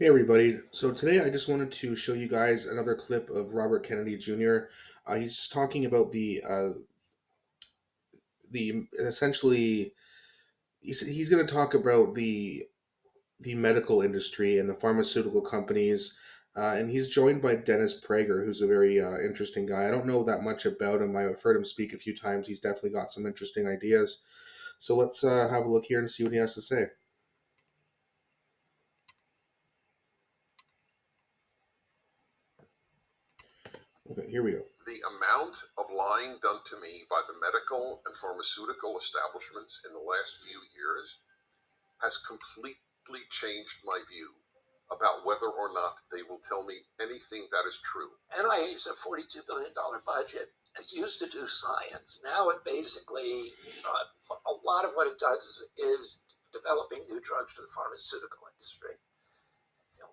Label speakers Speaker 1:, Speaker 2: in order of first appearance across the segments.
Speaker 1: Hey everybody. So today I just wanted to show you guys another clip of Robert Kennedy Jr. He's talking about the essentially he's going to talk about the medical industry and the pharmaceutical companies, and he's joined by Dennis Prager, who's a very interesting guy. I don't know that much about him. I've heard him speak a few times. He's definitely got some interesting ideas. So let's have a look here and see what he has to say. Okay, here we go.
Speaker 2: The amount of lying done to me by the medical and pharmaceutical establishments in the last few years has completely changed my view about whether or not they will tell me anything that is true.
Speaker 3: NIH is a $42 billion budget. It used to do science. Now it basically, a lot of what it does is developing new drugs for the pharmaceutical industry,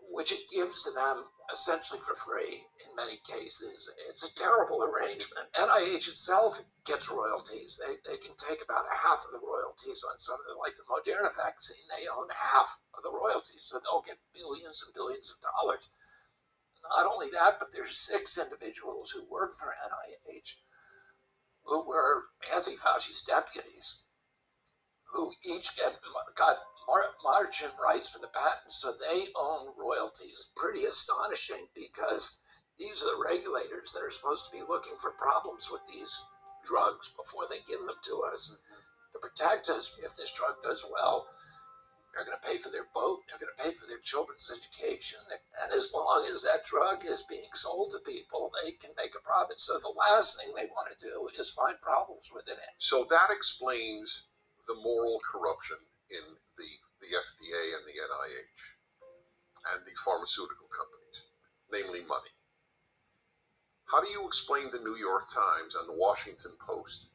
Speaker 3: which it gives to them essentially for free in many cases. It's a terrible arrangement. NIH itself gets royalties. They can take about half of the royalties on something like the Moderna vaccine. They own half of the royalties, so they'll get billions and billions of dollars. Not only that, but there's 6 individuals who work for NIH who were Anthony Fauci's deputies, who each got margin rights for the patents, so they own royalties. Pretty astonishing, because these are the regulators that are supposed to be looking for problems with these drugs before they give them to us to protect us. If this drug does well, they're going to pay for their boat, they're going to pay for their children's education, and as long as that drug is being sold to people, they can make a profit. So the last thing they want to do is find problems within it.
Speaker 2: So that explains the moral corruption in the FDA and the NIH and the pharmaceutical companies, namely money. How do you explain the New York Times and the Washington Post?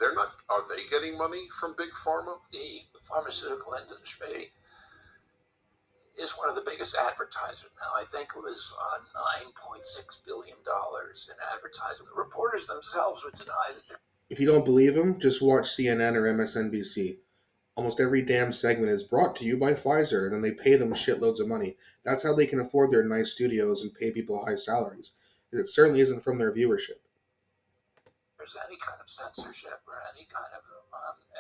Speaker 2: Are they getting money from Big Pharma?
Speaker 3: The pharmaceutical industry is one of the biggest advertisers now. I think it was $9.6 billion in advertising. The reporters themselves would deny that they're.
Speaker 1: If you don't believe him, just watch CNN or MSNBC. Almost every damn segment is brought to you by Pfizer, and then they pay them shitloads of money. That's how they can afford their nice studios and pay people high salaries. It certainly isn't from their viewership.
Speaker 3: There's any kind of censorship or any kind of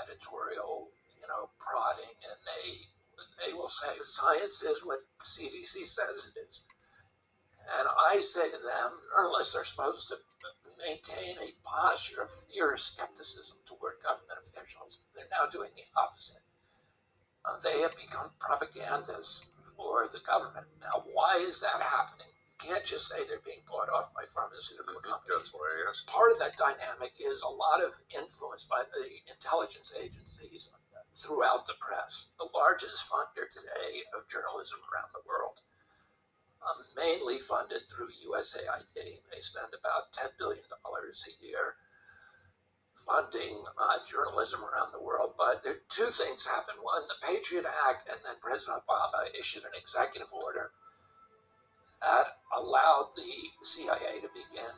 Speaker 3: editorial, prodding, and they will say science is what CDC says it is. And I say to them, journalists are supposed to maintain a posture of fear or skepticism toward government officials. They're now doing the opposite. They have become propagandists for the government. Now, why is that happening? You can't just say they're being bought off by pharmaceutical companies.
Speaker 2: That's why I asked.
Speaker 3: Part of that dynamic is a lot of influence by the intelligence agencies throughout the press, the largest funder today of journalism around the world. Mainly funded through USAID. They spend about $10 billion a year funding journalism around the world. But there two things happened. One, the Patriot Act, and then President Obama issued an executive order that allowed the CIA to begin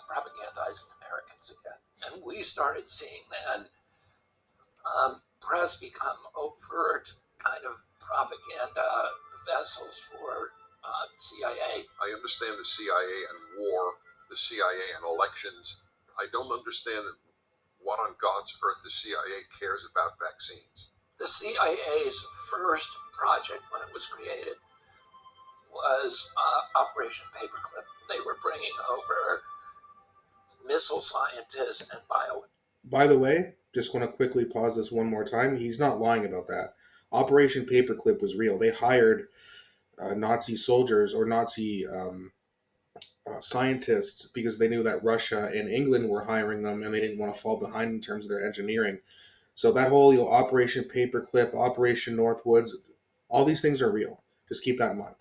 Speaker 3: propagandizing Americans again. And we started seeing then press become overt kind of propaganda vessels for CIA.
Speaker 2: I understand the CIA and war, the CIA and elections. I don't understand what on God's earth the CIA cares about vaccines.
Speaker 3: The CIA's first project when it was created was Operation Paperclip. They were bringing over missile scientists and bioweapons.
Speaker 1: By the way, just want to quickly pause this one more time. He's not lying about that. Operation Paperclip was real. They hired Nazi soldiers or Nazi scientists because they knew that Russia and England were hiring them, and they didn't want to fall behind in terms of their engineering. So that whole Operation Paperclip, Operation Northwoods, all these things are real. Just keep that in mind.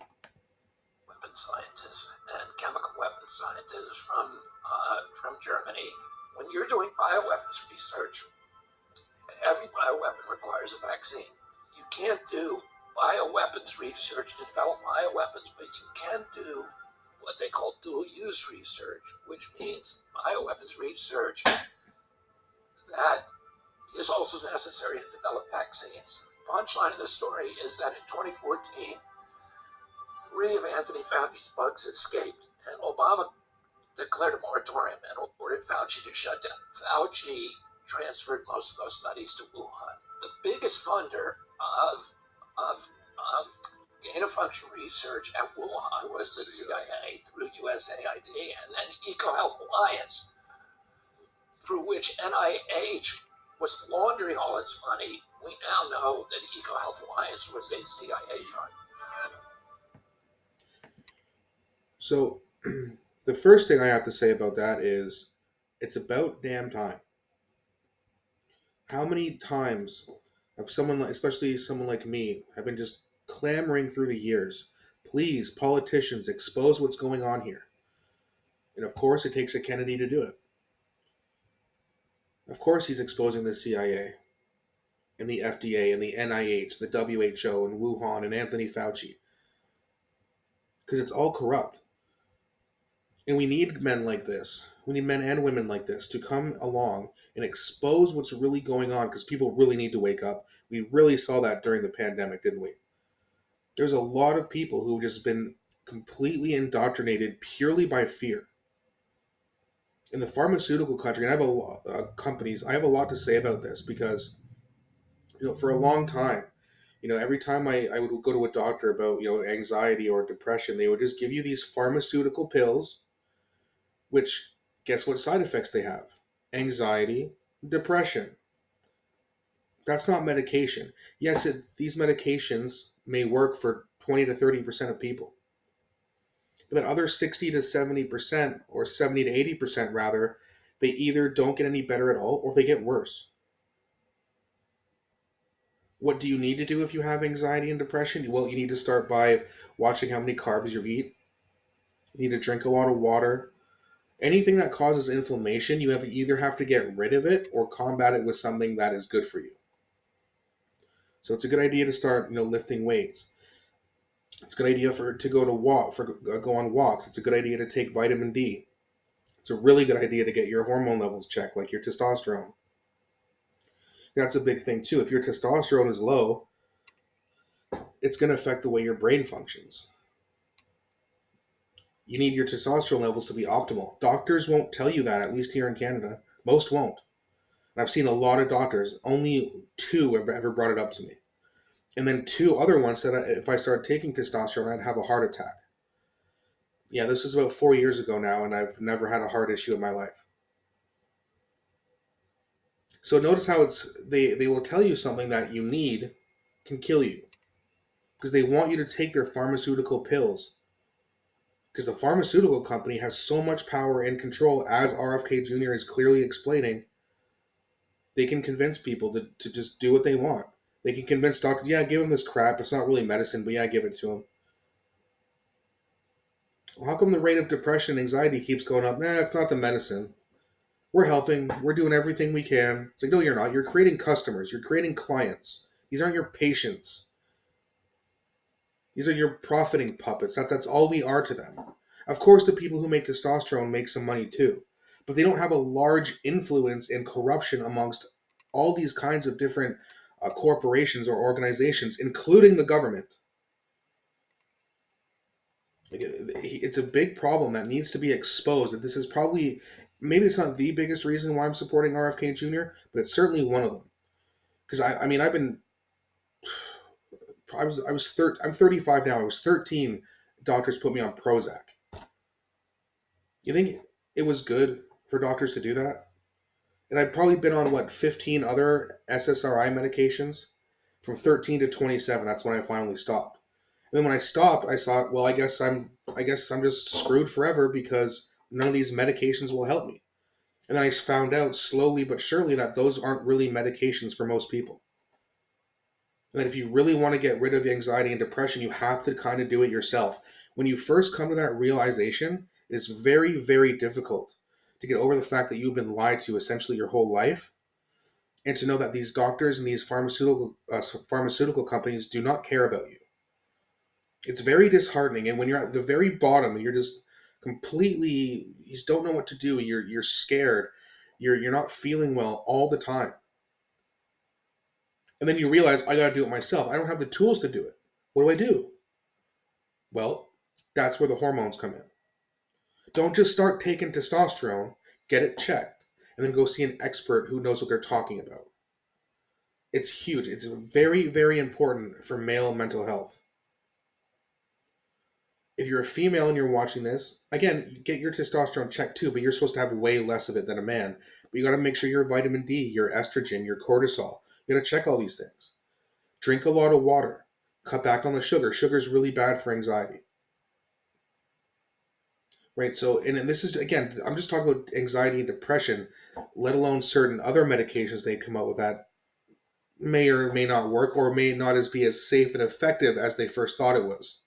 Speaker 3: Weapon scientists and chemical weapons scientists from Germany. When you're doing bioweapons research, every bioweapon requires a vaccine. You can't do bioweapons research to develop bioweapons, but you can do what they call dual-use research, which means bioweapons research that is also necessary to develop vaccines. punchline of the story is that in 2014, three of Anthony Fauci's bugs escaped, and Obama declared a moratorium and ordered Fauci to shut down. Fauci transferred most of those studies to Wuhan. The biggest funder of gain of function research at Wuhan was the CIA through USAID, and then EcoHealth Alliance, through which NIH was laundering all its money. We now know that EcoHealth Alliance was a CIA fund.
Speaker 1: So, the first thing I have to say about that is it's about damn time. How many times have someone, especially someone like me, have been just clamoring through the years, please, politicians, expose what's going on here. And of course, it takes a Kennedy to do it. Of course, he's exposing the CIA and the FDA and the NIH, the WHO, and Wuhan and Anthony Fauci. Because it's all corrupt. And we need men like this. We need men and women like this to come along and expose what's really going on because people really need to wake up. We really saw that during the pandemic, didn't we? There's a lot of people who've just been completely indoctrinated purely by fear. In the pharmaceutical country, and I have a lot companies. I have a lot to say about this because for a long time, every time I would go to a doctor about anxiety or depression, they would just give you these pharmaceutical pills, which guess what side effects they have? Anxiety, depression. That's not medication. Yes, these medications may work for 20 to 30% of people. But that other 60 to 70%, or 70 to 80% rather, they either don't get any better at all or they get worse. What do you need to do if you have anxiety and depression? Well, you need to start by watching how many carbs you eat. You need to drink a lot of water. Anything that causes inflammation, you either have to get rid of it or combat it with something that is good for you. So it's a good idea to start, lifting weights. It's a good idea to go on walks. It's a good idea to take vitamin D. It's a really good idea to get your hormone levels checked, like your testosterone. That's a big thing too. If your testosterone is low, it's going to affect the way your brain functions. You need your testosterone levels to be optimal. Doctors won't tell you that, at least here in Canada. Most won't. And I've seen a lot of doctors. Only 2 have ever brought it up to me. And then 2 other ones said if I started taking testosterone, I'd have a heart attack. Yeah, this is about 4 years ago now, and I've never had a heart issue in my life. So notice how they will tell you something that you need can kill you. Because they want you to take their pharmaceutical pills. Because the pharmaceutical company has so much power and control, as RFK Jr. is clearly explaining, they can convince people to just do what they want. They can convince doctors, yeah, give him this crap. It's not really medicine, but yeah, give it to him. Well, how come the rate of depression and anxiety keeps going up? Nah, it's not the medicine. We're helping. We're doing everything we can. It's like, no, you're not. You're creating customers. You're creating clients. These aren't your patients. These are your profiting puppets. That's all we are to them. Of course, the people who make testosterone make some money too, but they don't have a large influence and corruption amongst all these kinds of different corporations or organizations, including the government. It's a big problem that needs to be exposed. This is probably, maybe it's not the biggest reason why I'm supporting RFK Jr., but it's certainly one of them. Because I mean, I'm 35 now. I was 13. Doctors put me on Prozac. You think it was good for doctors to do that? And I'd probably been on 15 other SSRI medications from 13 to 27. That's when I finally stopped. And then when I stopped, I thought, well, I guess I'm just screwed forever because none of these medications will help me. And then I found out slowly but surely that those aren't really medications for most people. And that if you really want to get rid of anxiety and depression, you have to kind of do it yourself. When you first come to that realization, it is very, very difficult to get over the fact that you've been lied to essentially your whole life, and to know that these doctors and these pharmaceutical companies do not care about you. It's very disheartening, and when you're at the very bottom and you're just completely, you just don't know what to do, you're scared, you're not feeling well all the time. And then you realize, I got to do it myself. I don't have the tools to do it. What do I do? Well, that's where the hormones come in. Don't just start taking testosterone, get it checked, and then go see an expert who knows what they're talking about. It's huge. It's very, very important for male mental health. If you're a female and you're watching this, again, get your testosterone checked too, but you're supposed to have way less of it than a man. But you got to make sure your vitamin D, your estrogen, your cortisol. You got to check all these things. Drink a lot of water. Cut back on the sugar. Sugar is really bad for anxiety. Right? So, and this is, again, I'm just talking about anxiety and depression, let alone certain other medications they come out with that may or may not work or may not be as safe and effective as they first thought it was.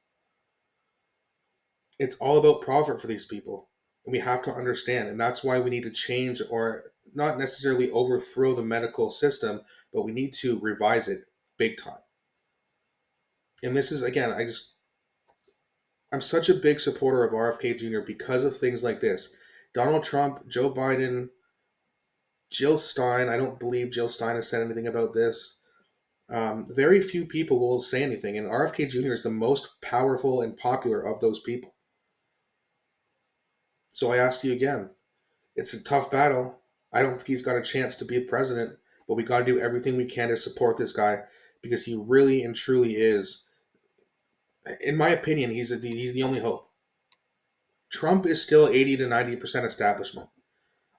Speaker 1: It's all about profit for these people. And we have to understand. And that's why we need to change, or not necessarily overthrow, the medical system, but we need to revise it big time. And this is, again, I'm such a big supporter of RFK Jr. because of things like this. Donald Trump, Joe Biden, Jill Stein. I don't believe Jill Stein has said anything about this. Very few people will say anything, and RFK Jr. is the most powerful and popular of those people. So I ask you again, it's a tough battle. I don't think he's got a chance to be president, but we got to do everything we can to support this guy because he really and truly is, in my opinion, he's the only hope. Trump is still 80 to 90% establishment.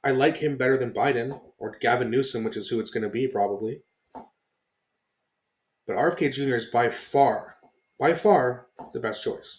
Speaker 1: I like him better than Biden or Gavin Newsom, which is who it's going to be probably. But RFK Jr. is by far, the best choice.